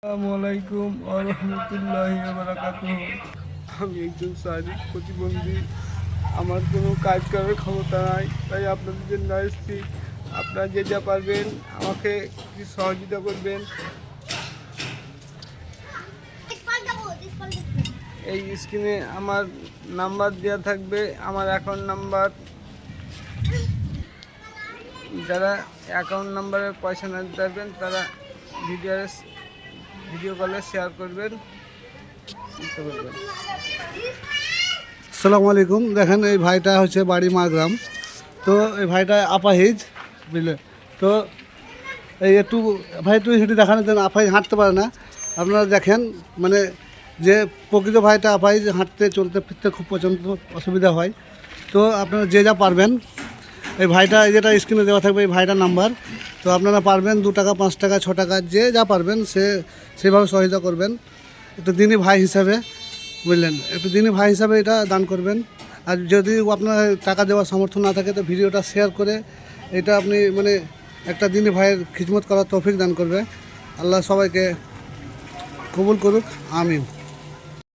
আসসালামু আলাইকুম ওয়া রাহমাতুল্লাহি ওয়া বারাকাতুহু। আমি একজন শারীরিক প্রতিবন্ধী, আমার কোনো কাজ করার ক্ষমতা নাই, তাই আপনাদের জন্য এসেছি। আপনারা যে যা পারবেন আমাকে কিছু সহযোগিতা করবেন। এই স্ক্রিনে আমার নাম্বার দেওয়া থাকবে, আমার অ্যাকাউন্ট নাম্বার। যারা অ্যাকাউন্ট নাম্বারে পয়সা না দিতে পারবেন তারা ভিডিও কলে শেয়ার করবেন। আসসালামু আলাইকুম। দেখেন এই ভাইটা হচ্ছে বাড়ি মারগ্রাম। তো এই ভাইটা আপাহিজ, বুঝলেন? তো এই একটু ভাই একটু হেঁটে দেখানোর জন্য, আপাহিজ হাঁটতে পারে না। আপনারা দেখেন, মানে যে প্রকৃত ভাইটা আপাহিজ হাঁটতে চলতে ফিরতে খুব প্রচণ্ড অসুবিধা হয়। তো আপনারা যে যা পারবেন, এই ভাইটা যেটা স্ক্রিনে দেওয়া থাকবে এই ভাইটার নাম্বার। তো আপনারা পারবেন 2 টাকা 5 টাকা 6 টাকা যে যা পারবেন সেভাবে সহায়তা করবেন একটু দিনই ভাই হিসাবে, বুঝলেন? একটু দিনই ভাই হিসাবে এটা দান করবেন। আর যদি আপনার টাকা দেওয়ার সামর্থ্য না থাকে তো ভিডিওটা শেয়ার করে এটা আপনি মানে একটা দিনই ভাইয়ের খিদমত করার তৌফিক দান করবে। আল্লাহ সবাইকে কবুল করুক, আমিন।